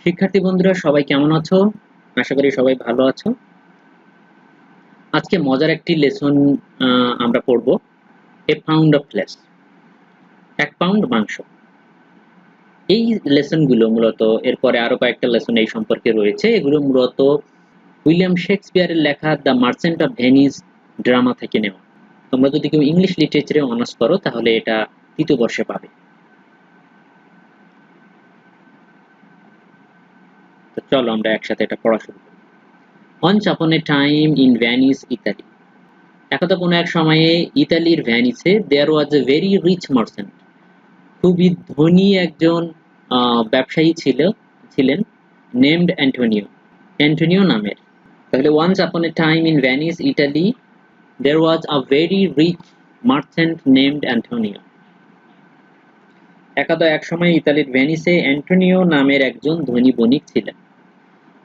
শিক্ষার্থী বন্ধুরা সবাই কেমন আছো? আশা করি সবাই ভালো আছো। আজকে মজার একটি লেসন আমরা পড়ব। এ পাউন্ড অফ ফ্লেশ, 1 পাউন্ড মাংস। এই লেসনগুলো মূলত এরপরে আরো কয়েকটা লেসন এই সম্পর্কে রয়েছে। এগুলো মূলত উইলিয়াম শেক্সপিয়ারের লেখা the merchant of Venice drama থেকে নেওয়া। তোমরা যদি কেউ ইংলিশ লিটারেচারে অনার্স করো তাহলে এটা 3য় বর্ষে পাবে। তো চলো আমরা একসাথে এটা পড়া শুরু করি। Once upon a time in Venice, Italy. একদা কোনো এক সময়ে ইতালির ভ্যানিসে দেয়ার ওয়াজ এ ভেরি রিচ মার্চেন্ট, খুবই ধনী একজন ব্যবসায়ী ছিলেন, নেমড অ্যান্টোনিও, অ্যান্টোনিও নামের। তাহলে once upon a time in Venice Italy there was a very rich merchant named Antonio. একদা এক সময় ইতালির ভ্যানিসে অ্যান্টোনিও নামের একজন ধনী বণিক ছিলেন।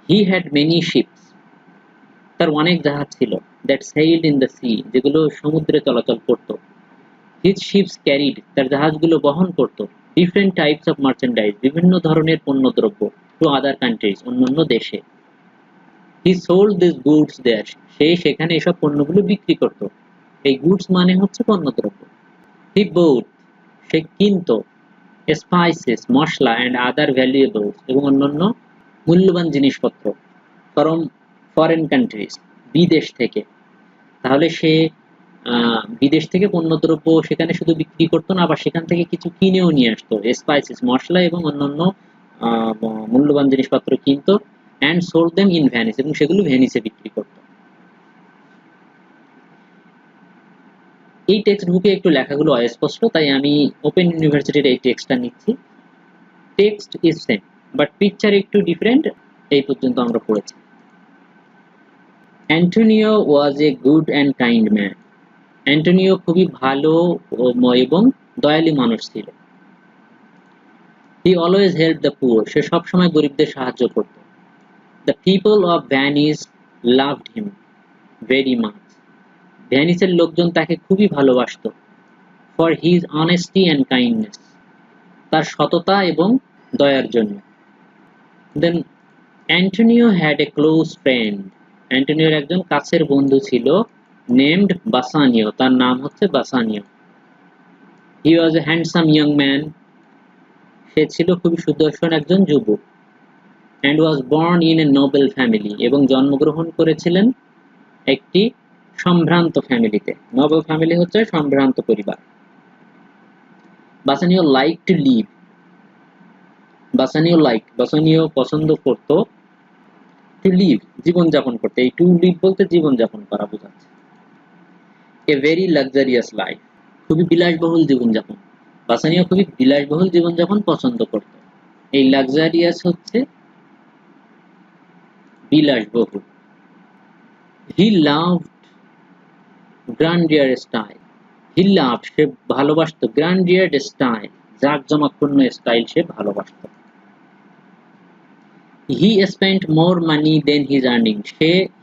হি হ্যাড মেনি শিপস, তার অনেক জাহাজ ছিল, দ্যাট সেইলড ইন দ্য সি, যেগুলো সমুদ্রে চলাচল করত। His ships carried, তার জাহাজগুলো বহন করত, different types of merchandise, বিভিন্ন ধরনের পণ্যদ্রব্য, to other countries, অন্যান্য দেশে। He sold these goods there, সে সেখানে এসব পণ্যগুলো বিক্রি করত। এই গুডস মানে হচ্ছে পণ্যদ্রব্য। He bought, সে কিনত, spices, masala and other valuables, এবং অন্যান্য মূল্যবান জিনিসপত্র, from foreign countries, বিদেশ থেকে। তাহলে সে বিদেশ থেকে পণ্যদ্রব্য সেখানে শুধু বিক্রি করতো না, আবার সেখান থেকে কিছু কিনেও নিয়ে আসতো, স্পাইসেস মশলা এবং অন্যান্য মূল্যবান জিনিসপত্র কিনতো, and sold them in Venice, এবং সেগুলো ভ্যানিসে বিক্রি করতো। এই টেক্সট বুকে একটু লেখাগুলো অস্পষ্ট, তাই আমি ওপেন ইউনিভার্সিটির এই টেক্সটটা নিচ্ছি। Text is same but picture একটু ডিফারেন্ট। এই পর্যন্ত আমরা পড়েছি। Antonio was a good and kind man, Antonio খুবই ভালো এবং দয়ালু মানুষ ছিল। He always helped the poor, সে সবসময় গরিবদের সাহায্য করত। The people of Venice loved him very much, ভ্যানিসের লোকজন তাকে খুবই ভালোবাসত। For his honesty and kindness, তার সততা এবং দয়ার জন্য। Then Antonio had a close friend, অ্যান্টোনিওর একজন কাছের বন্ধু ছিল, named Bassanio, তার নাম হচ্ছে বাসানিও। He was a handsome young man, সে ছিল খুবই সুদর্শন একজন যুবক। And was born in a noble family, এবং জন্মগ্রহণ করেছিলেন একটি সম্ভ্রান্ত ফ্যামিলিতে। নোবেল ফ্যামিলি হচ্ছে সম্ভ্রান্ত পরিবার। Bassanio like to live, Bassanio পছন্দ করত, টু লিভ জীবনযাপন করতে। এই টু লিভ বলতে জীবনযাপন করা বোঝাচ্ছে। এ ভেরি লাক্সারিয়াস লাইফ, খুবই বিলাসবহুল জীবনযাপন। বাসানিও খুবই বিলাসবহুল জীবনযাপন পছন্দ করত। এই লাক্সারিয়াস হচ্ছে বিলাসবহুল। He loved grandeur style, he loved, সে ভালোবাসত, grandeur style, জাঁকজমকপূর্ণ স্টাইল সে ভালোবাসত। He spent more money than his earning,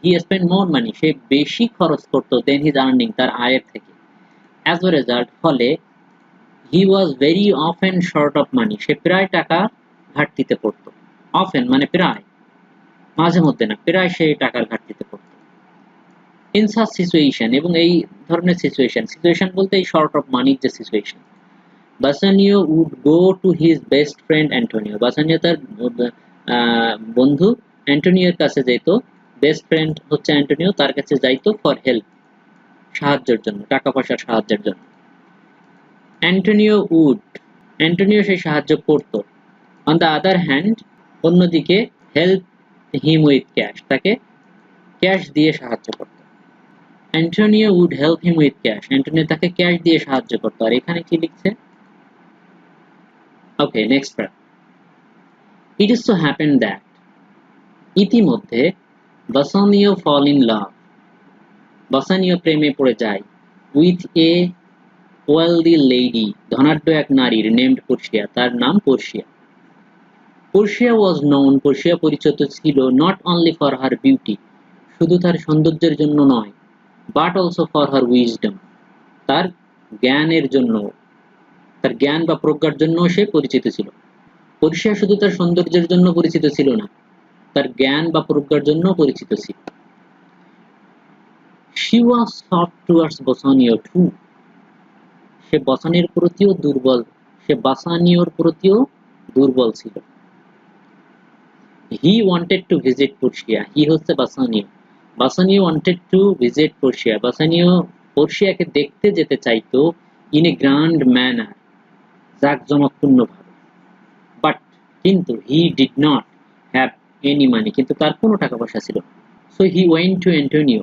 he spent more money, সে বেশি খরচ করত than his earning, তার আয়ের থেকে। As a result, ফলে he was very often short of money, সে প্রায় টাকা ঘাটতিতে পড়ত। often মানে প্রায়, মাঝে মধ্যে না, প্রায় সে টাকার ঘাটতিতে পড়ত। In such situation, এবং এই ধরনের সিচুয়েশন বলতে এই শর্ট অফ মানির যে situation, Bassanio would go to his best friend Antonio, Bassanio তার বন্ধু অ্যান্টোনিওর কাছে যেত। বেস্ট ফ্রেন্ড হচ্ছে অ্যান্টোনিও, তার কাছে যাইতো ফর হেল্প, সাহায্যের জন্য, টাকা পয়সার সাহায্যের জন্য। অ্যান্টোনিও সেই সাহায্য করত। অন দ্য আদার হ্যান্ড, অন্যদিকে হেল্প হিম উইথ ক্যাশ, তাকে ক্যাশ দিয়ে সাহায্য করত। Antonio would help him with cash, Antonio তাকে ক্যাশ দিয়ে সাহায্য করত। আর এখানে কি লিখছে? Okay, next para. It is so happen that, ইতিমধ্যে বাসানিও ফল ইন লাভ, বাসানিও প্রেমে পড়ে যায়, উইথ এ ওয়েলদি লেডি, ধনাঢ্য এক নারীর, নেমড পোর্শিয়া, তার নাম Portia. Portia was known, Portia পরিচিত ছিল, not only for her beauty, শুধু তার সৌন্দর্যের জন্য নয়, but also for her wisdom, তার জ্ঞানের জন্য, তার জ্ঞান বা প্রজ্ঞার জন্য সে পরিচিত ছিল। পর্ষিয়া শুধু তার সৌন্দর্যের জন্য পরিচিত ছিল না, তার জ্ঞান বা প্রজ্ঞার জন্য পরিচিত ছিল। She was soft towards Bassanio too. সে বাসানিওর প্রতিও দুর্বল ছিল। He wanted to visit Portia. He হচ্ছে বাসানিও। বাসানিও wanted to visit Portia. বাসানিও পর্ষিয়াকে দেখতে যেতে চাইতো in a grand manner, জাঁকজমকপূর্ণভাবে। But কিন্তু he did not have any money. কিন্তু তার কোনো টাকা পয়সা ছিল না। So he went to Antonio.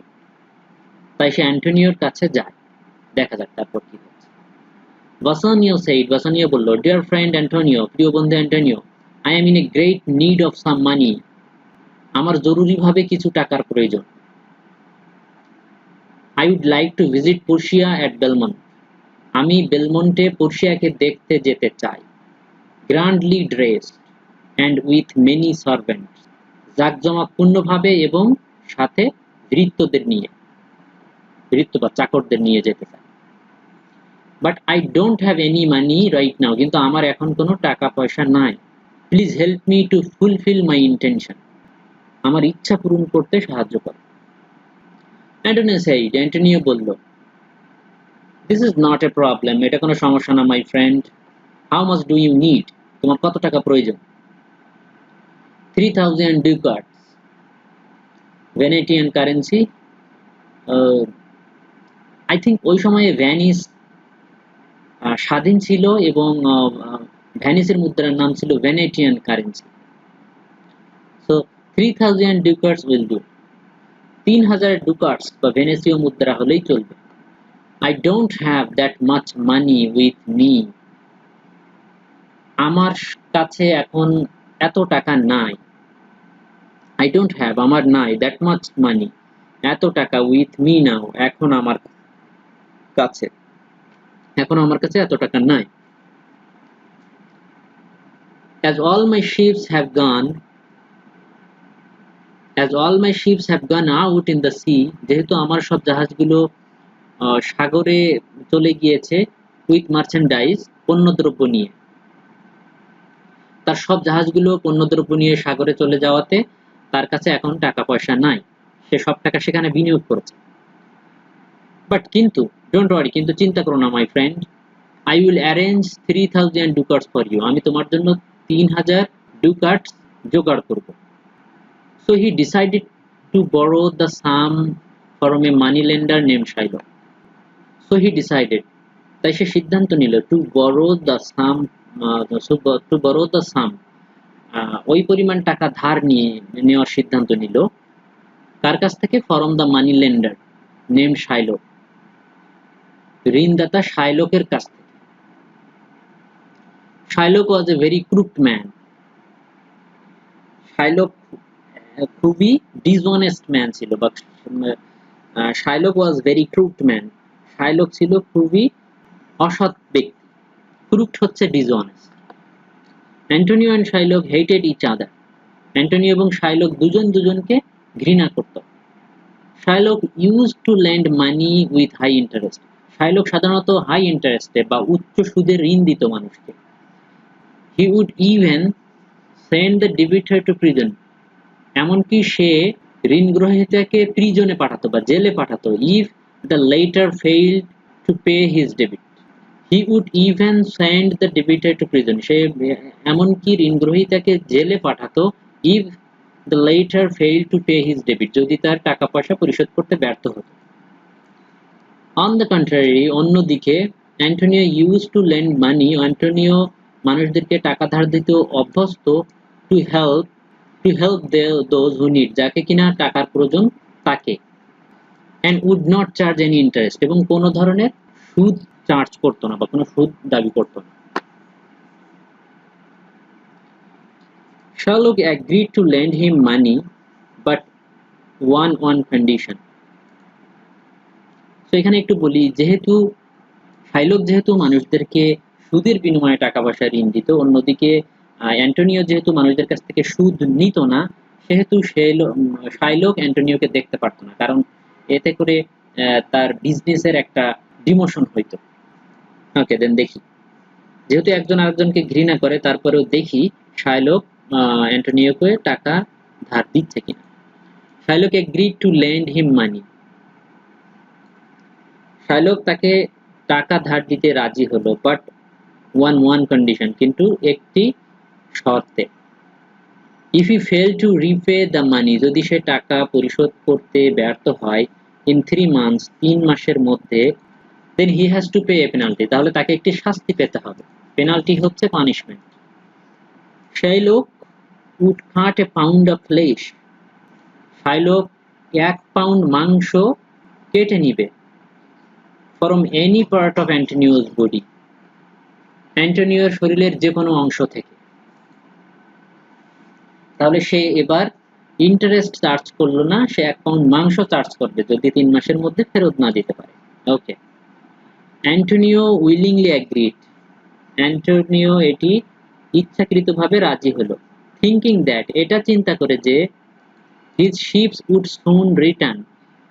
তাই সে অ্যান্টোনিওর কাছে যায়। দেখা যাক তারপর কি হচ্ছে। Bassanio said, বাসানিও বলল, Dear friend Antonio, প্রিয় বন্ধু Antonio, I am in a great need of some money. আমার জরুরিভাবে কিছু টাকার প্রয়োজন। I would like to visit Portia at Belmont. আমি বেলমন্টে পর্ষিয়াকে দেখতে যেতে চাই। Grandly dressed and with many servants. জাঁকজমকপূর্ণভাবে এবং সাথে ভৃত্যদের নিয়ে, ভৃত্য বা চাকরদের নিয়ে যেতে চাই। But I don't have any money right now. কিন্তু আমার এখন কোনো টাকা পয়সা নাই। Please help me to fulfill my intention. আমার ইচ্ছা পূরণ করতে সাহায্য করো। অ্যান্টোনিও বলল, This is not a problem. এটা কোনো সমস্যা না my friend. How much do you need? তোমার কত টাকা প্রয়োজন? 3000 ducats. Venetian currency. I think ওই সময়ে ভ্যানিস স্বাধীন ছিল এবং ভ্যানিসের মুদ্রার নাম ছিল Venetian currency. So 3000 ducats will do. 3000 ducats বা ভেনেসীয় মুদ্রা হলেই চলবে। I don't have that much money with me. আমার কাছে এখন এত টাকা নাই। I don't have, আমার নাই, that much money, এত টাকা with me now, এখন আমার কাছে এত টাকা নাই। As all my ships have gone out in the sea, যেহেতু আমার সব জাহাজগুলো সাগরে চলে গিয়েছে, with merchandise, পণ্যদ্রব্য নিয়ে। তার সব জাহাজগুলো পণ্যদ্রব্য নিয়ে সাগরে চলে যাওয়াতে তার কাছে এখন টাকা পয়সা নাই। সে সব টাকা সেখানে বিনিয়োগ করেছে। But কিন্তু ডোন্ট ওয়ারি, কিন্তু চিন্তা করো না my friend, I will arrange 3000 ducats for you. আমি তোমার জন্য 3000 ducats জোগাড় করব। So he decided to borrow the sum from a money lender named Shylock. So he decided, তাই সে সিদ্ধান্ত নিল to borrow the sum, ওই পরিমাণ টাকা ধার নেওয়ার সিদ্ধান্ত নিল। কার কাছ থেকে? from the money lender named Shylock, ঋণদাতা শাইলকের কাছ থেকে। Shylock was a very crooked man. Shylock খুবই dishonest man ছিল, বা Shylock was very crooked man. Shylock ছিল খুবই অসৎ ব্যক্তি। Crooked হচ্ছে dishonest. Antonio and Shylock hated each other. Antonio এবং Shylock দুজনকে ঘৃণা করত। Shylock used to lend money with high interest. Shylock সাধারণত হাই ইন্টারেস্টে বা উচ্চ সুদে ঋণ দিত মানুষকে। He would even send the debitor to prison. এমনকি সে ঋণগ্রহীতাকে প্রিজনে পাঠাতো বা জেলে পাঠাতো, if the latter failed to pay his debt. He would even send the debitor to prison. সে এমনকি ঋণগ্রহীতাকে জেলে পাঠাতো, if the latter failed to pay his debt, যদি তার টাকা পয়সা পরিশোধ করতে ব্যর্থ হতো। On the contrary, অন্যদিকে Antonio used to lend money. Antonio মানুষদেরকে টাকা ধার দিতে অভ্যস্ত, to help those who need, যাকে কিনা টাকার প্রয়োজন তাকে, and would not charge any interest, এবং কোনো ধরনের সুদ চার্জ করতো না বা কোনো সুদ দাবি করতো না। Shylock agreed to lend him money, but on condition. So এখানে একটু বলি, যেহেতু শাইলক মানুষদেরকে সুদের বিনিময়ে টাকা পয়সা ঋণ দিত, অন্যদিকে অ্যান্টোনিও যেহেতু মানুষদের কাছ থেকে সুদ নিত না, সেহেতু শাইলক অ্যান্টোনিওকে দেখতে পারতো না, কারণ এতে করে তার বিজনেসের একটা ডিমোশন হইতো। ওকে, দেন দেখি, যেহেতু একজন আরেকজনকে ঘৃণা করে, তারপরেও দেখি শাইলক অ্যান্টোনিওকে টাকা ধার দিচ্ছে কিনা। Shylock agreed to lend him money. Shylock তাকে টাকা ধার দিতে রাজি হলো, বাট ওয়ান কন্ডিশন, কিন্তু একটি শর্তে। If he fail to repay the money, যদি সে টাকা পরিশোধ করতে ব্যর্থ হয় ইন 3 months, 3 মাসের মধ্যে, then he has to pay a penalty, তাহলে তাকে একটি শাস্তি পেতে হবে। পেনাল্টি হচ্ছে punishment. Shylock would cut a pound of flesh, Shylock 1 pound মাংস কেটে নিবে from any part of Antonio's body, অ্যান্টোনিওর শরীরের যে কোনো অংশ থেকে। তাহলে সে এবার ইন্টারেস্ট চার্জ করলো না, সে 1 পাউন্ড মাংস চার্জ করবে যদি 3 মাসের মধ্যে ফেরত না দিতে পারে। ওকে, অ্যান্টোনিও উইলিংলি অ্যাগ্রিড, অ্যান্টোনিও এটি ইচ্ছাকৃতভাবে রাজি হলো। থিংকিং দ্যাট, এটা চিন্তা করে যে his ships would soon return,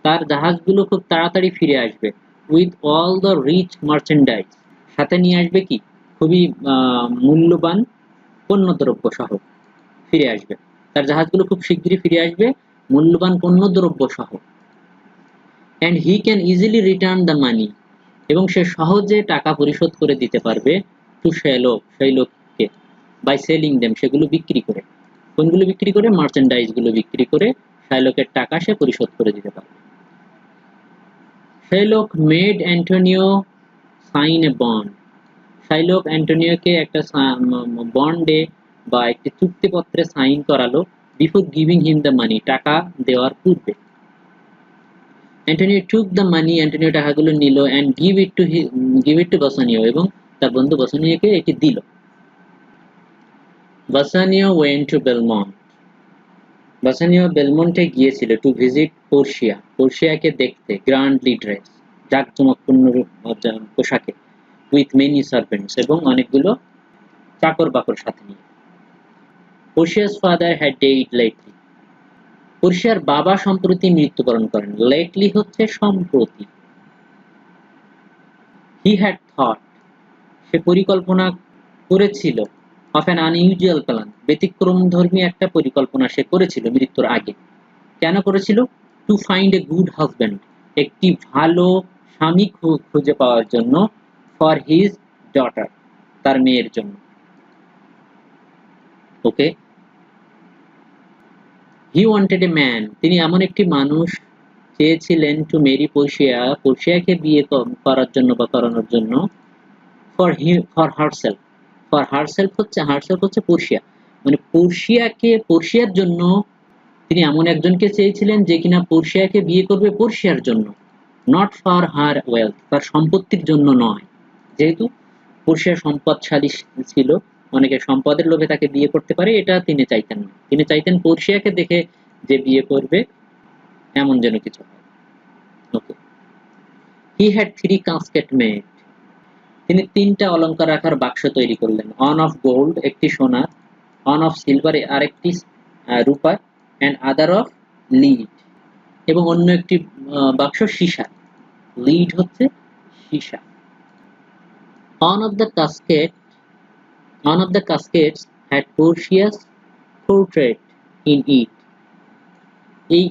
তার জাহাজগুলো খুব তাড়াতাড়ি ফিরে আসবে, with all the rich merchandise, সাথে নিয়ে আসবে কি খুবই মূল্যবান পণ্যদ্রব্য সহ ফিরে আসবে। তার জাহাজগুলো খুব শিগগিরই ফিরে আসবে মূল্যবান পণ্যদ্রব্য সহ। and he can easily return the money, এবং সে সহজে টাকা পরিশোধ করে দিতে পারবে টু শাইলককে বাই সেলিং দেম, সেগুলো বিক্রি করে। কোনগুলো বিক্রি করে? মার্চেন্ডাইজ গুলো বিক্রি করে শাইলকের টাকা সে পরিশোধ করে দিতে পারবে। Shylock made Antonio sign a bond, Shylock অ্যান্টোনিওকে একটা বন্ডে বা একটি চুক্তিপত্রে সাইন করালো before giving him the money, টাকা দেওয়ার পূর্বে। Antonio took the money, Antonio টাকাগুলো নিল, and give it to Bassanio, এবং তার বন্ধু বাসানিওকে এটি দিল। Bassanio went to Belmont, Bassanio বেলমন্টে গিয়েছিল টু ভিজিট পোর্শিয়া, পোর্শিয়াকে দেখতে, গ্র্যান্ডলি ড্রেস, জাঁকজমকপূর্ণ পোশাকে, উইথ মেনি সার্ভেন্টস, এবং অনেকগুলো চাকর বাকর সাথে নিয়ে। পোর্শিয়াস ফাদার হ্যাড ডাইড লেটলি, পোর্শিয়ার বাবা সম্প্রতি মৃত্যুবরণ করেন। লেটলি হচ্ছে সম্প্রতি। হি হ্যাড থট, সে পরিকল্পনা করেছিল, অফ অ্যান আনইউজুয়াল প্ল্যান, ব্যতিক্রমধর্মী একটা পরিকল্পনা সে করেছিল মৃত্যুর আগে। কেন করেছিল? To find a good husband, একটি ভালো স্বামী খুঁজে পাওয়ার জন্য, ফর হিজ ডটার, তার মেয়ের জন্য। ওকে, হি ওয়ান্টেড এ ম্যান, তিনি এমন একটি মানুষ চেয়েছিলেন টু মেরি পোর্শিয়া, পোর্শিয়াকে বিয়ে করার জন্য বা করানোর জন্য, ফর হারসেলফ, ফর হারসেলফ হচ্ছে পোর্শিয়া, মানে পোর্শিয়ার জন্য তিনি এমন একজনকে চেয়েছিলেন যে কিনা পোর্শিয়াকে বিয়ে করবে পোর্শিয়ার জন্য, নট ফর হার ওয়েলথ, তার সম্পত্তির জন্য নয়। যেহেতু পোর্শিয়া সম্পদশালী ছিল, অনেকে সম্পদের লোভে তাকে বিয়ে করতে পারে, এটা তিনি চাইতেন না। তিনি চাইতেন পোর্শিয়াকে দেখে যে বিয়ে করবে এমন যেন কিছু হয়। ওকে, হি হ্যাড 3 কাস্কেট মেড, তিনি 3টা অলংকার রাখার বাক্স তৈরি করলেন। অন অফ গোল্ড, একটি সোনার, অন অফ সিলভার, আরেকটি রূপার, অ্যান্ড আদার অফ লিড, এবং অন্য একটি বাক্স সীসা। লিড হচ্ছে সীসা। One of the caskets had Portia's portrait in it. এই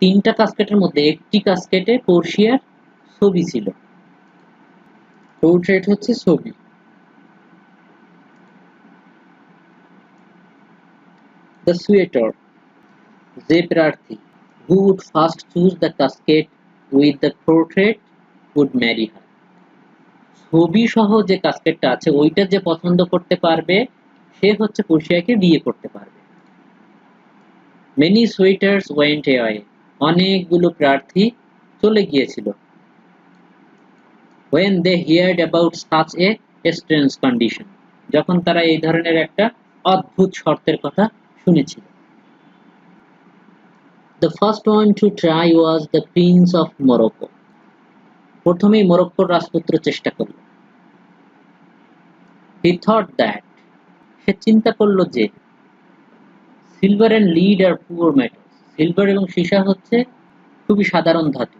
3টা কাস্কেটের মধ্যে একটি কাস্কেটে পোর্শিয়ার ছবি ছিল। পোর্ট্রেট হচ্ছে ছবি। The suitor, যে প্রার্থী, who would first choose the casket with the portrait would marry her. ছবি সহ যে কাস্কেটটা আছে ওইটা যে পছন্দ করতে পারবে সে হচ্ছে পোর্শিয়াকে বিয়ে করতে পারবে। Many suitors went away, অনেকগুলো প্রার্থী চলে গিয়েছিল। When they heard about such a strange condition, যখন তারা এই ধরনের একটা অদ্ভুত শর্তের কথা শুনেছিল। The first one to try was the Prince of Morocco, প্রথমেই মরক্কোর রাজপুত্র চেষ্টা করল। He thought that, সে চিন্তা করল যে, silver and lead are poor metals, silver এবং সীসা হচ্ছে খুবই সাধারণ ধাতু।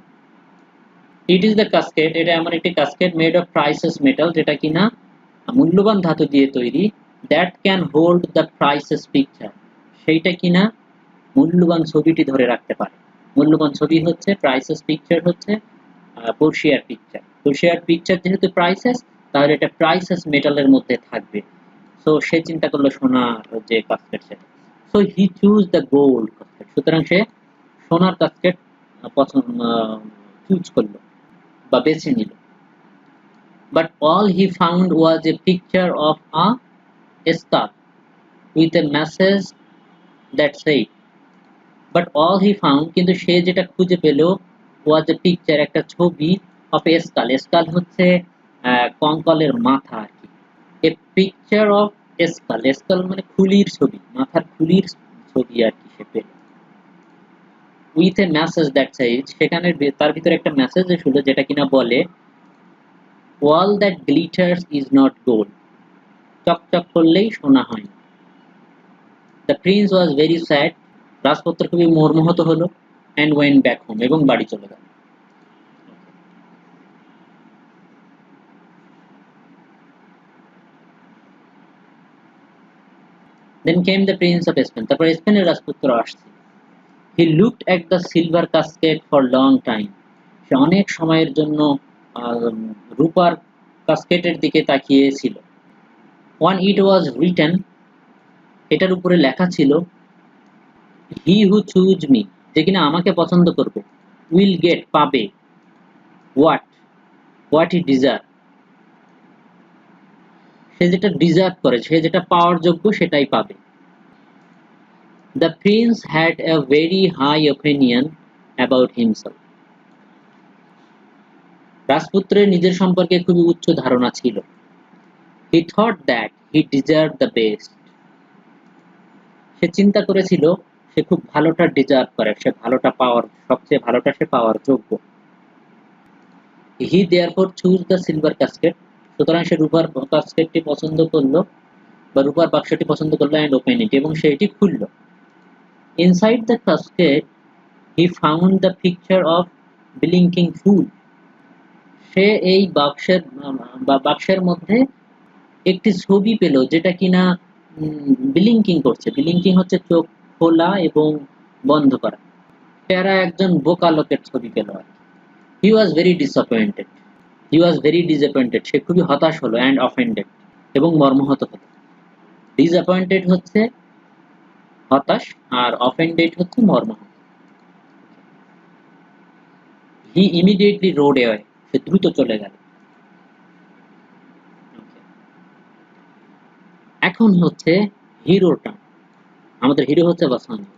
ইট ইজ দ্য কাস্কেট, এটা এমন একটি casket made of prices metal, যেটা কিনা মূল্যবান ধাতু দিয়ে তৈরি, that can hold the prices picture, সেইটা কিনা মূল্যবান ছবিটি ধরে রাখতে পারে। মূল্যবান ছবি হচ্ছে প্রাইসেস, পিকচার হচ্ছে পোর্শিয়ার পিকচার। পোর্শিয়ার পিকচার যেহেতু প্রাইসেস, তাহলে এটা প্রাইসেস মেটালের মধ্যে থাকবে। সো সে চিন্তা করলো সোনার যে কাস্কেট সেটা। So he choose the gold casket, সুতরাং সে সোনার কাস্কেট পছন্দ চুজ করলো বা বেছে নিল। But all he found was a picture of a scar with a message that said, but all he found, কিন্তু সে যেটা খুঁজে পেল, ওয়াজ এ পিকচার, একটা ছবি, অফ এ স্কাল। স্কাল হচ্ছে কঙ্কালের মাথা আর কি। A picture of skull, skull মানে খুলির ছবি, মাথার খুলির ছবি আর কি সে পেল। With a message that said, সেখানে তার ভিতরে একটা মেসেজ ছিল যেটা কিনা বলে, all that glitters is not gold, চকচক করলেই সোনা হয় না। The Prince was very sad, রাজপুত্র খুবই মর্মাহত হলো, অ্যান্ড ওয়েন্ট ব্যাক হোম, এবং বাড়ি চলে গেল। Then came the prince of Spain, তারপর স্পেনের রাজপুত্র আসছে। He looked at the silver casket for long time, সে অনেক সময়ের জন্য রূপার কাস্কেটের দিকে তাকিয়েছিল। On it was written, এটার উপরে লেখা ছিল, he who choose me, যে কিনা আমাকে পছন্দ করবে, will get, পাবে, what, what he deserve, সে যেটা ডিজার্ভ করে, সে যেটা পাওয়ার যোগ্য সেটাই পাবে। The prince had a very high opinion about himself, রাজপুত্রের নিজের সম্পর্কে খুবই উচ্চ ধারণা ছিল। He thought that he deserved the best, সে চিন্তা করেছিল সে খুব ভালোটা ডিজার্ভ করে, সে ভালোটা পাওয়ার, সবচেয়ে ভালোটা সে পাওয়ার যোগ্য। He therefore chose the silver casket, সুতরাং সে রূপার কাস্কেটটি পছন্দ করলো বা রূপার বাক্সটি পছন্দ করলো, and opened it, এবং সে এটি খুলল। Inside the casket he found the picture of blinking fool, সে এই বাক্সের মধ্যে একটি ছবি পেল যেটা কিনা ব্লিঙ্কিং করছে। ব্লিঙ্কিং হচ্ছে চোখ খোলা এবং বন্ধ করা। প্যারা একজন বোকা লোকের ছবি পেল। হি ওয়াজ ভেরি ডিসঅ্যাপয়েন্টেড, সে খুবই হতাশ হলো, অ্যান্ড অফেন্ডেড, এবং মর্মাহত হলো। ডিসঅ্যাপয়েন্টেড হচ্ছে হতাশ, আর অফেন্ডেড হচ্ছে মর্মাহত। হি ইমিডিয়েটলি রোড অ্যাওয়ে, সে দ্রুত চলে গেল। এখন হচ্ছে হিরোর টার্ন, আমাদের হিরো হচ্ছে বাসানিও।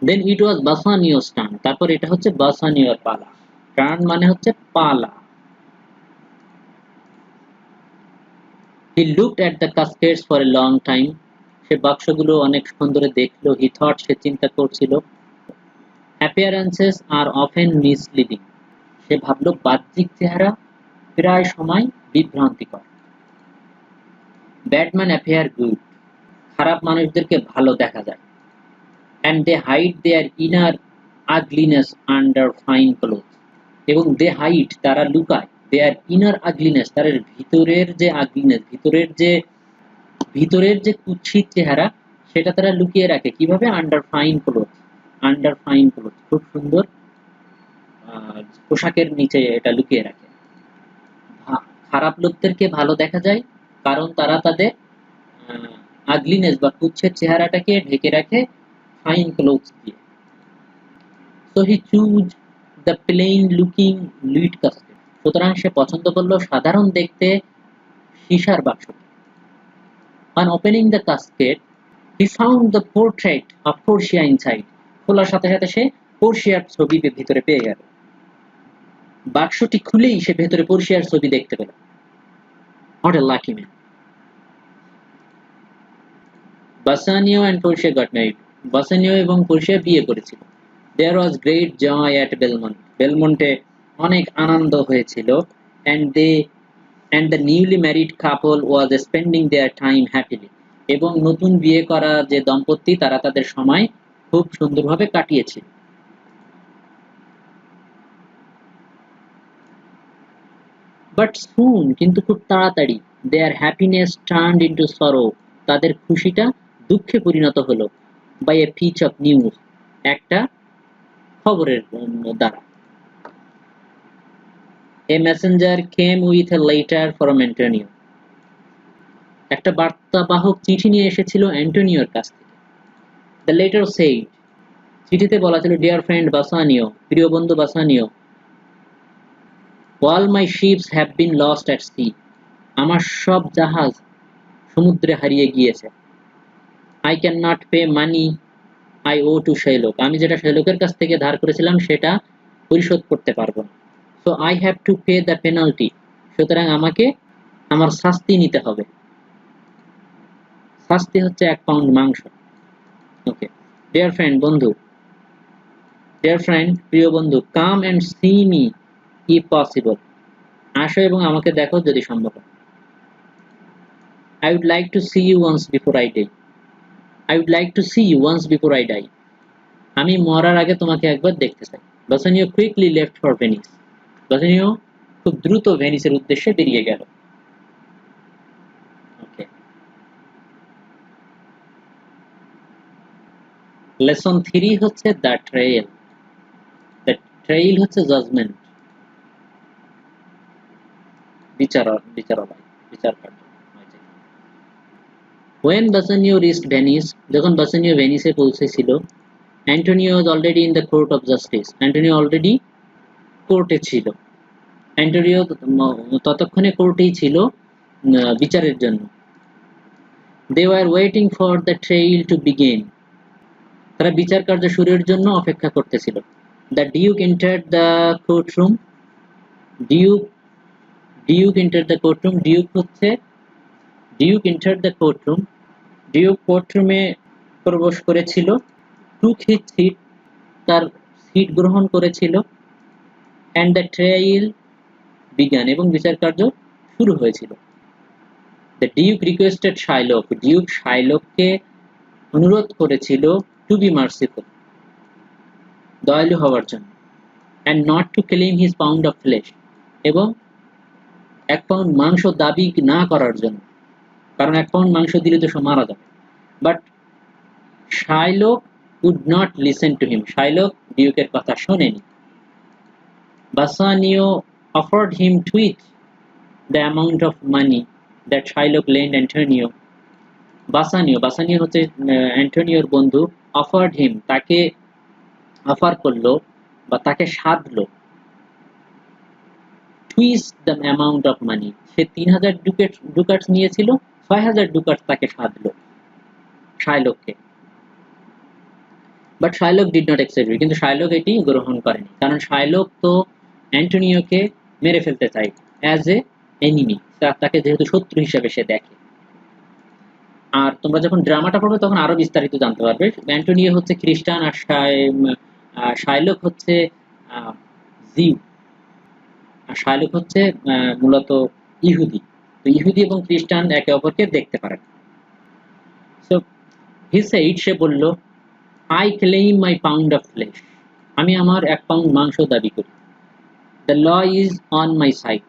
দেন ইট ওয়াজ বাসানিওস টার্ন, তারপর এটা হচ্ছে বাসানিওর পালা। টার্ন মানে হচ্ছে পালা। He looked at the caskets for a long time, সে বাক্সগুলো অনেকক্ষণ ধরে দেখলো। হি থট, সে চিন্তা করছিল, অ্যাপিয়ারেন্সেস আর অফেন মিসলিডিং, সে ভাবলো বাহ্যিক চেহারা প্রায় সময় বিভ্রান্তিকর। ব্যাডম্যান অ্যাপিয়ার গুড, খারাপ মানুষদেরকে ভালো দেখা যায়। And they hide their inner ugliness under fine cloth, এবং দে হাইড, তারা লুকায়, দেয়ার ইনার আগলিনেস, তাদের ভিতরের যে আগলিনেস, ভিতরের যে কুৎসিত চেহারা, সেটা তারা লুকিয়ে রাখে কিভাবে? আন্ডার ফাইন ক্লোথ, খুব সুন্দর পোশাকের নিচে এটা লুকিয়ে রাখে। খারাপ লোকদেরকে ভালো দেখা যায় কারণ তারা তাদের আগলিনেস বা কুৎসের চেহারাটাকে ঢেকে রাখে ফাইন ক্লোথস দিয়ে। So he choose the plain looking lead casket, সুতরাং সে পছন্দ করলো সাধারণ দেখতে সীসার বাক্সটি। On opening the casket he found the portrait of Portia inside, খোলার সাথে সাথে সে পোর্শিয়ার ছবি ভিতরে পেয়ে গেল। বাক্সটি খুলেই সে ভেতরে পোর্শিয়ার ছবি দেখতে পেল। What a lucky man. Bassanio and Portia got married. Bassanio এবং পোর্শিয়া বিয়ে করেছিল। There was great joy at Belmont. বেলমন্টে অনেক আনন্দ হয়েছিল, and the newly married couple was spending their time happily. এবং নতুন বিয়ে করা যে দম্পতি তারা তাদের সময় খুব সুন্দরভাবে কাটিয়েছিল। বাট সুন, কিন্তু খুব তাড়াতাড়ি, দেয়ার হ্যাপিনেস টার্নড ইনটু সরো, তাদের খুশিটা দুঃখে পরিণত হলো, by a piece of news, একটা খবরের দ্বারা। A messenger came with a letter from Antonio, একটা বার্তাবাহক চিঠি নিয়ে এসেছিল অ্যান্টোনিওর কাছ থেকে। দ্য লেটার সেইড, চিঠিতে বলা ছিল, ডিয়ার ফ্রেন্ড বাসানিও, প্রিয় বন্ধু বাসানিও, all my ships have been lost at sea, আমার সব জাহাজ সমুদ্রে হারিয়ে গিয়েছে। I cannot pay money I owe to Shylock, আমি যেটা শৈলোকের কাছ থেকে ধার করেছিলাম সেটা পরিশোধ করতে পারবো না। So I have to pay the penalty, সুতরাং আমাকে আমার শাস্তি নিতে হবে। শাস্তি হচ্ছে 1 পাউন্ড মাংস। ওকে, ডিয়ার ফ্রেন্ড, বন্ধু, ডিয়ার ফ্রেন্ড, প্রিয় বন্ধু, come and see me if possible, আসো এবং আমাকে দেখো যদি সম্ভব হয়। I would like to see you once before I die, I would like to see you once before I die, আমি মরার আগে তোমাকে একবার দেখতে চাই। Bassanio quickly left for Venice, Bassanio খুব দ্রুত ভেনিসের উদ্দেশ্যে বেরিয়ে গেল। ওকে, লেসন 3 হচ্ছে দ্য ট্রেইল। দ্য ট্রেইল হচ্ছে জাজমেন্ট, বিচারালয়, বিচার কার্য। When Bassanio reached Venice, যখন বাসানিও ভেনিসে পৌঁছেছিল, Antonio was already in the court of justice, Antonio already কোর্টে ছিল। অ্যান্টোনিও ততক্ষণে কোর্টেই ছিল বিচারের জন্য। They were waiting for the trial to begin, তারা বিচার কার্য শুরুর জন্য অপেক্ষা করতেছিল। The Duke entered the courtroom, Duke Duke entered the courtroom, Duke entered the courtroom, Duke কোর্টরুমে প্রবেশ করেছিল। took his seat, তার সিট গ্রহণ করেছিল। and the trial began, এবং বিচার কার্য শুরু হয়েছিল। The Duke requested Shylock, Duke শাইলককে অনুরোধ করেছিল to be merciful, দয়ালু হওয়ার জন্য, and not to claim his pound of flesh, এবং 1 পাউন্ড মাংস দাবি না করার জন্য, কারণ 1 পাউন্ড মাংস দিলে তো সে মারা যাবে। But Shylock would not listen to him, Shylock ডিউকের কথা শোনেনি। Bassanio offered him twice the amount of money that Shylock lent Antonio. বাসানিও হচ্ছে অ্যান্টোনিওর বন্ধু। offered him, তাকে অফার করলো বা তাকে সাধলো, twice the amount of money, সে 3000 ডুকাটস নিয়েছিল, 6000 ডুকাটস তাকে সাধলো শাইলককে। But Shylock did not accept it, কিন্তু শাইলক এটি গ্রহণ করেনি, কারণ শাইলক তো অ্যান্টোনিওকে মেরে ফেলতে চায় অ্যাজ এ এনিমি, তাকে যেহেতু শত্রু হিসেবে সে দেখে। আর তোমরা যখন ড্রামাটা পড়বে তখন আরো বিস্তারিত জানতে পারবে। অ্যান্টোনিও হচ্ছে খ্রিস্টান, আর শাইলক হচ্ছে জিউ, আর শাইলক হচ্ছে মূলত ইহুদি। তো ইহুদি এবং খ্রিস্টান একে অপরকে দেখতে পারে। সো হি সেইড, সে বলল, I claim my pound of flesh, আমি আমার 1 পাউন্ড মাংস দাবি করি। The law is on my side,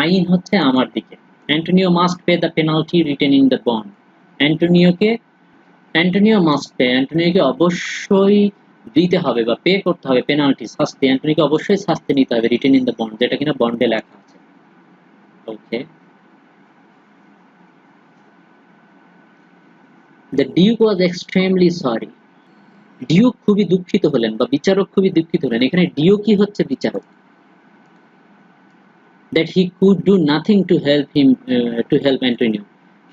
আইন হচ্ছে আমার দিকে। Antonio must pay the penalty written in the bond, অ্যান্টোনিওকে অবশ্যই দিতে হবে বা পে করতে হবে পেনাল্টি, শাস্তি। অ্যান্টোনিওকে অবশ্যই শাস্তি নিতে হবে রিটেন ইন দ্য বন্ড, যেটা কিনা বন্ডে লেখা আছে। Okay, the Duke was extremely sorry, Duke খুবই দুঃখিত হলেন বা বিচারক খুবই দুঃখিত হলেন। এখানে ডিউকই হচ্ছে বিচারক। that he could do nothing to help Antonio,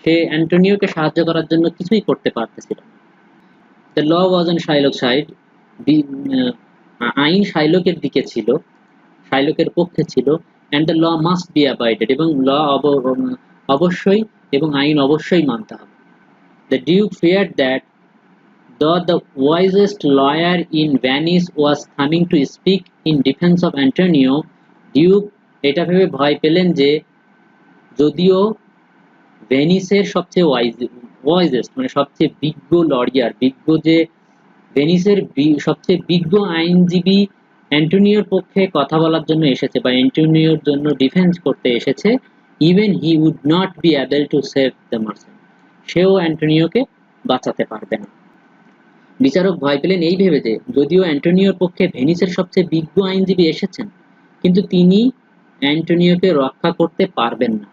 সে অ্যান্টোনিওকে সাহায্য করার জন্য কিছুই করতে পারতেছিল না। The law was on Shylock's side, আইন শাইলকের দিকে ছিল, শাইলকের পক্ষে ছিল। and the law must be abided, এবং অবশ্যই এবং আইন অবশ্যই মানতে হবে। The Duke feared that though the wisest lawyer in Venice was coming to speak in defense of Antonio, Duke এটা ভেবে ভয় পেলেন যে যদিও ভেনিসের সবচেয়ে ওয়াইজেস্ট মানে সবচেয়ে বিজ্ঞ লয়ার, বিজ্ঞ যে ভেনিসের সবচেয়ে বিজ্ঞ আইনজীবী অ্যান্টোনিওর পক্ষে কথা বলার জন্য এসেছে বা অ্যান্টোনিওর জন্য ডিফেন্স করতে এসেছে, even he would not be able to save the merchant, সেও অ্যান্টোনিওকে বাঁচাতে পারবে না। বিচারক ভয় পেলেন এই ভেবে যে যদিও অ্যান্টোনিওর পক্ষে ভেনিসের সবচেয়ে বিজ্ঞ আইনজীবী এসেছেন, কিন্তু তিনি অ্যান্টোনিওকে রক্ষা করতে পারবেন না।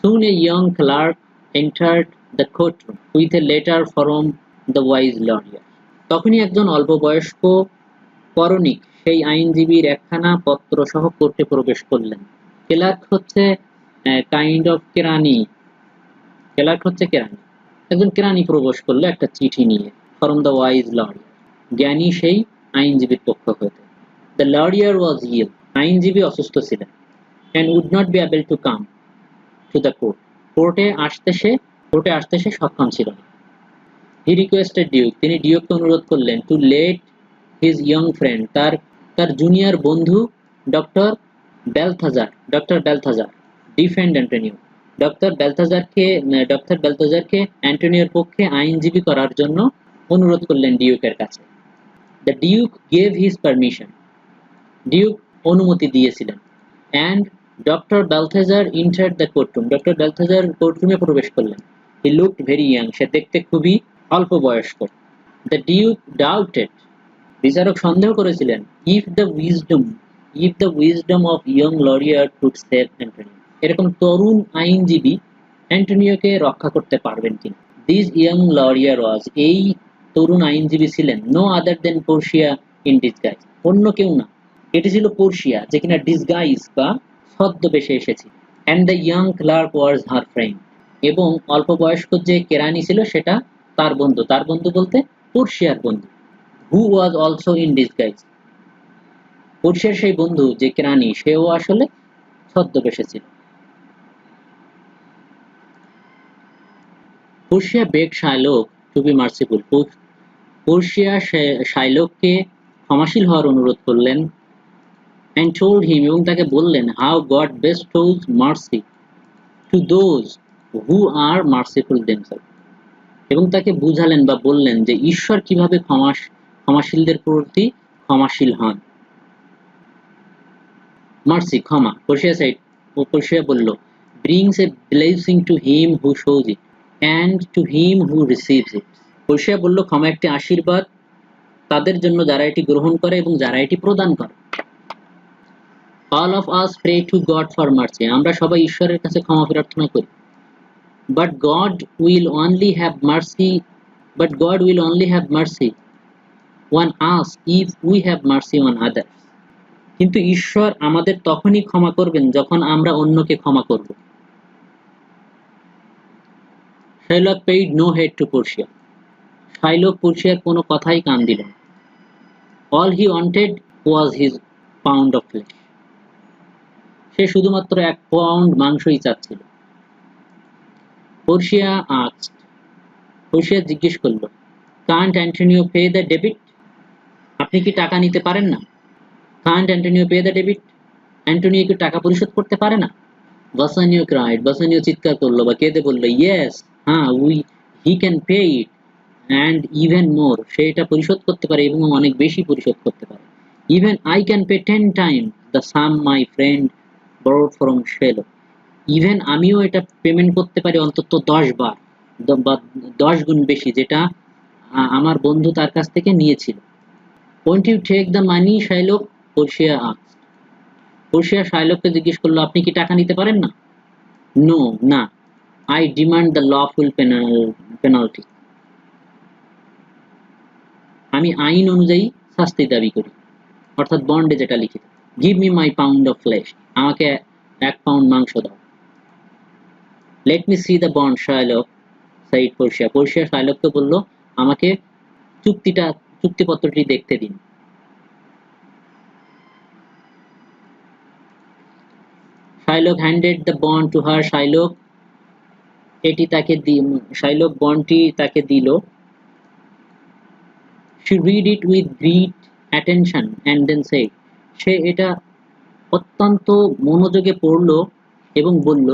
Soon a young clerk entered the courtroom with a letter from the wise lawyer. তখনই একজন অল্পবয়স্ক করণিক সেই আইনজীবীর একখানা পত্র সহ কোর্টে প্রবেশ করলেন। ক্লার্ক হচ্ছে কাইন্ড অফ কেরানি। একজন কেরানি প্রবেশ করলো একটা চিঠি নিয়ে, ফ্রম দ্য ওয়াইজ লয়ার, জ্ঞানী সেই আইনজীবীর পক্ষ হতে। দ্য লয়ার ওয়াজ ইল, আইনজীবী অসুস্থ ছিলেন, and would not be able to come to the court, কোর্টে আসতে সে সক্ষম ছিল না। হি রিকোয়েস্টেড ডিউক, তিনি ডিউককে অনুরোধ করলেন to let his young friend, তার জুনিয়র বন্ধু doctor Balthazar defend Antonio, doctor বেলথাজারকে অ্যান্টোনিওর পক্ষে আইনজীবী করার জন্য অনুরোধ করলেন ডিউকের কাছে। The Duke gave his permission, ডিউক অনুমতি দিয়েছিলেন। And doctor Balthazar entered the courtroom, doctor Balthazar কোর্টরুমে প্রবেশ করলেন। হি লুকড ভেরি ইয়াং, সে দেখতে খুবই অল্প বয়স্ক। দ্য ডিউক ডাউটেড, বিচারক সন্দেহ করেছিলেন, if the wisdom of young lawyer could save Antonio, এরকম তরুণ আইনজীবী অ্যান্টোনিওকে রক্ষা করতে পারবেন কিনা। দিস ইয়ং লয়ার ওয়াজ, এই তরুণ আইনজীবী ছিলেন no other than Portia in disguise, অন্য কেউ না, এটি ছিল পোর্সিয়া যে কিনা ডিসগাইজ বা ছদ্মবেশে এসেছে। And the young clerk was her friend, এবং অল্প বয়স্ক যে কেরানি ছিল সেটা তার বন্ধু বলতে পোর্সিয়ার বন্ধু। Who was also in disguise, পোর্সিয়ার সেই বন্ধু যে কেরানি সেও আসলে ছদ্মবেশে ছিল। Portia begged Shylock to be merciful, পোর্সিয়া শাইলককে ক্ষমাশীল হওয়ার অনুরোধ করলেন। and told him, এবং তাকে বললেন, how God bestows mercy to those who are merciful themselves, এবং তাকে বুঝালেন বা বললেন যে ঈশ্বর কিভাবে ক্ষমাশীলদের প্রতি ক্ষমাশীল হন। মার্সি ক্ষমা, পোর্সিয়া বলল, brings a blessing to him who shows it and to him who receives it, Portia বলল ক্ষমা একটি আশীর্বাদ তাদের জন্য যারা এটি গ্রহণ করে এবং যারা এটি প্রদান করে। All of us pray to God for mercy, আমরা সবাই ঈশ্বরের কাছে ক্ষমা প্রার্থনা করি। But God will only have mercy on us if we have mercy on others, কিন্তু ঈশ্বর আমাদের তখনই ক্ষমা করবেন যখন আমরা অন্যকে ক্ষমা করব। Shylock paid no heed to Portia, Shylock পোর্সিয়ার কোনো কথাই কান দিল না। All he wanted was his pound of flesh, সে শুধুমাত্র 1 পাউন্ড মাংসই চাচ্ছিল। পোর্সিয়া জিজ্ঞেস করল, can't Antonio pay the debit, আপনি কি টাকা নিতে পারেন না? Can't Antonio pay the debit, Antonio কি টাকা পরিশোধ করতে পারে না? বাসানিও ক্রাইড, বাসানিও চিৎকার করলো বা কেঁদে বলল, ইয়েস, হ্যাঁ, he can pay it and even more, সে এটা পরিশোধ করতে পারে এবং অনেক বেশি পরিশোধ করতে পারে। Even I can pay 10 times the some my friend borrowed from Shylock, even আমিও এটা পেমেন্ট করতে পারি অন্তত 10 বার বা 10 গুণ বেশি যেটা আমার বন্ধু তার কাছ থেকে নিয়েছিল। Won't you take the money, Shylock? Portia asked. Portia শাইলককে জিজ্ঞেস করলো, আপনি কি টাকা নিতে পারেন না? নো, না, I demand the lawful penalty, আমি আইন অনুযায়ী শাস্তি দাবি করি, অর্থাৎ বন্ডে যেটা লিখিত। Give me my pound of flesh, আমাকে 1 পাউন্ড মাংস দাও। Let me see the bond, Shylock said Portia, Portia শাইলককে বলল, আমাকে চুক্তিপত্রটি দেখতে দিন। Shylock handed the bond to her, Shylock বন্ডটি তাকে দিল। She read it with great attention and then said, সে এটা অত্যন্ত মনোযোগে পড়ল এবং বলল,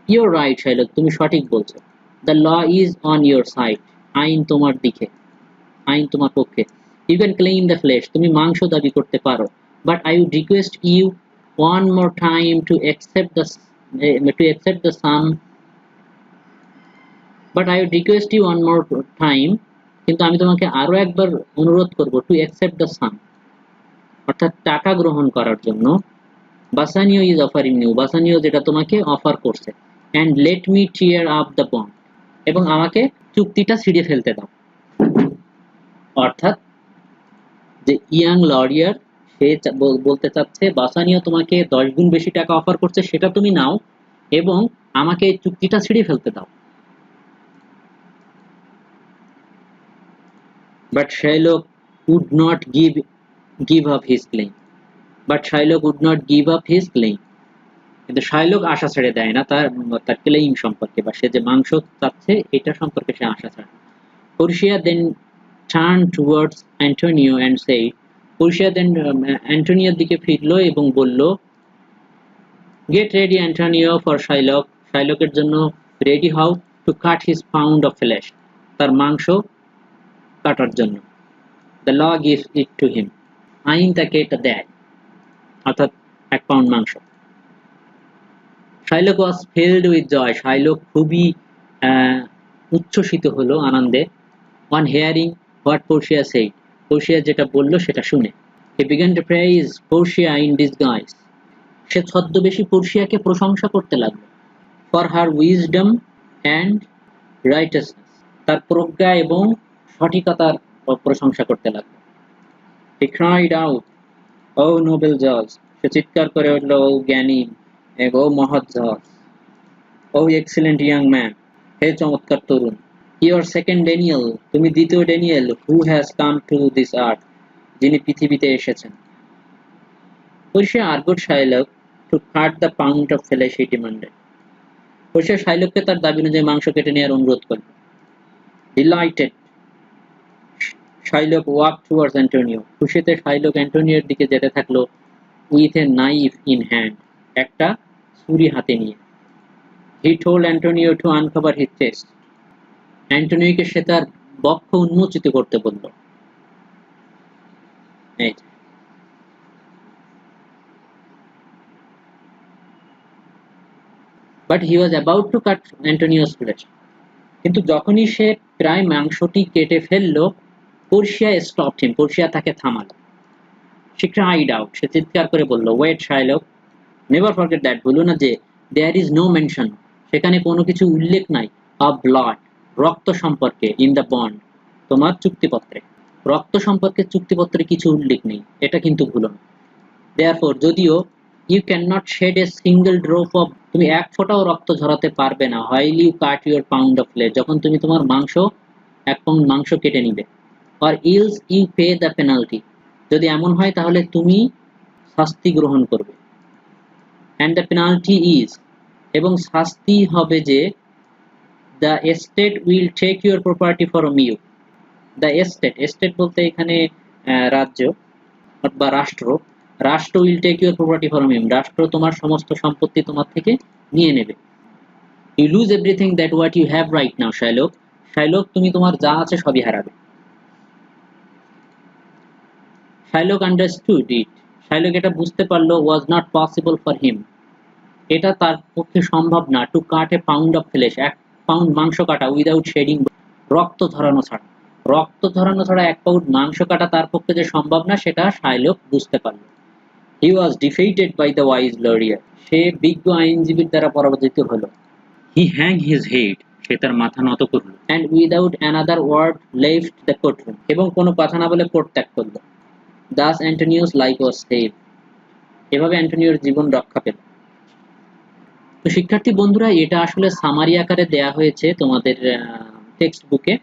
You're right, Shylock, তুমি সঠিক বলছো। The law is on your side, আইন তোমার পক্ষে। You can claim the flesh, তুমি মাংস দাবি করতে পারো, but I would request you one more time to accept the sum, but I would request you one more time, কিন্তু আমি তোমাকে আরো একবার অনুরোধ করব to accept the sum, অর্থাৎ টাকা গ্রহণ করার জন্য। বাসানিও is offering you, বাসানিও যেটা তোমাকে অফার করছে, and let me tear up the bond, এবং আমাকে চুক্তিটা ছিঁড়ে ফেলতে দাও। অর্থাৎ যে ইয়াং লরিয়ার সে বলতে চাচ্ছে বাসানিও তোমাকে 10 গুণ বেশি টাকা অফার করছে, সেটা তুমি নাও এবং আমাকে এই চুক্তিটা ছিঁড়ে ফেলতে দাও। But Shylock would not give up his claim. But Shylock would not give up his claim. কিন্তু শাইলক আশা ছেড়ে দেয় না তার ক্লেইম সম্পর্কে, বা সে যে মাংস চাচ্ছে এটা সম্পর্কে সে আশা ছাড়ে। Portia then turned towards Antonio and said, Portia then অ্যান্টোনিওর দিকে ফিরলো এবং বলল, Get ready Antonio for Shylock, শাইলকের জন্য রেডি হও, to cut his pound of flesh, তার মাংস কাটার জন্য। The law gives it to him, আইন তাকে এটা দেয়, অর্থাৎ 1 পাউন্ড মাংস। Shylock was filled with joy, Shylock খুবই উচ্ছ্বসিত হলো আনন্দে। On hearing what Portia said, Portia যেটা বলল সেটা শুনে। He began to praise Portia in disguise, সে ছদ্মবেশী পোর্শিয়াকে প্রশংসা করতে লাগলো। For her wisdom and righteousness, তার প্রজ্ঞা এবং সঠিকতার প্রশংসা করতে লাগলো। He cried out, Oh noble judge, সে চিৎকার করে উঠল, ও জ্ঞানী, ও মহৎ জজ, Oh excellent young man, হে চমৎকার তরুণ, You are second Daniel, তুমি দ্বিতীয় Daniel, who has come to this earth, যিনি পৃথিবীতে এসেছেন। Portia urged Shylock to cut the pound of flesh he demanded. Portia শাইলককে তার দাবি অনুযায়ী মাংস কেটে নেওয়ার অনুরোধ করল। Delighted, Shylock walked towards Antonio. খুশিতে শাইলক অ্যান্টোনিওর দিকে যেতে থাকলো, with a knife in hand, একটা ছুরি হাতে নিয়ে। He told Antonio to uncover his chest. অ্যান্টোনিওকে সে তার বক্ষ উন্মোচিত করতে বলল। But he was about to cut Antonio's flesh, কিন্তু যখনই সে প্রায় মাংসটি কেটে ফেললো, Portia stopped him, Portia তাকে থামালো। She cried out, সে চিৎকার করে বলল, Wait Shylock, never forget that, ভুলো না যে there is no mention, সেখানে কোনো কিছু উল্লেখ নাই, of blood, রক্ত সম্পর্কে, in the bond, তোমার চুক্তিপত্রে। রক্ত সম্পর্কে চুক্তিপত্রে কিছু উল্লেখ নেই, এটা কিন্তু ভুলো না। Therefore, যদিও you cannot shed a single drop of, তুমি এক ফোঁটাও রক্ত ঝরাতে পারবে না, while you cut your pound of flesh, যখন তুমি তোমার মাংস 1 পাউন্ড মাংস কেটে নিবে, or else you pay the penalty, যদি এমন হয় তাহলে তুমি শাস্তি গ্রহণ করবে। and the penalty is, এবং শাস্তি হবে যে the estate will take your property from you. the estate বলতে এখানে রাজ্য বা রাষ্ট্র, রাষ্ট্র will take your property from him, রাষ্ট্র তোমার সমস্ত সম্পত্তি তোমার থেকে নিয়ে নেবে। you lose everything that what you have right now Shylock, Shylock তুমি তোমার যা আছে সবই হারাবে। Shylock understood it, Shylock এটা বুঝতে পারলো, was not possible for him, এটা তার পক্ষে সম্ভব না, to cut a pound of flesh, 1 pound মাংস কাটা, without shedding, রক্ত ঝরানো ছাড়া, রক্ত ঝরানো ছাড়া 1 পাউন্ড মাংস কাটা তার পক্ষে যে সম্ভব না সেটা Shylock বুঝতে পারলো। He was defeated by the wise lawyer, সে বিজ্ঞ আইনজীবীর দ্বারা পরাজিত হলো। He hung his head, সে তার মাথা নত করলো, and without another word left the courtroom, এবং কোনো কথা না বলে কোর্ট ত্যাগ করলো। Thus Antonio's life was saved, এভাবে অ্যান্টোনিওর জীবন রক্ষা পেল। তো শিক্ষার্থী বন্ধুরা, এটা আসলে সামারি আকারে দেয়া হয়েছে তোমাদের টেক্সট বুকে।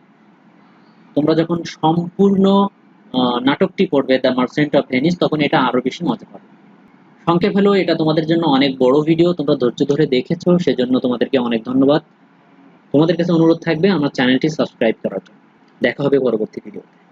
তোমরা যখন সম্পূর্ণ নাটকটি পড়বে দ্য মার্চেন্ট অফ ভেনিস, তখন এটা আরো বেশি মজা পাবে। সংক্ষেপ হলো, এটা তোমাদের জন্য অনেক বড় ভিডিও, তোমরা ধৈর্য ধরে দেখেছো, সেজন্য তোমাদেরকে অনেক ধন্যবাদ। তোমাদের কাছে অনুরোধ থাকবে আমার চ্যানেলটি সাবস্ক্রাইব করার জন্য। দেখা হবে পরবর্তী ভিডিওতে।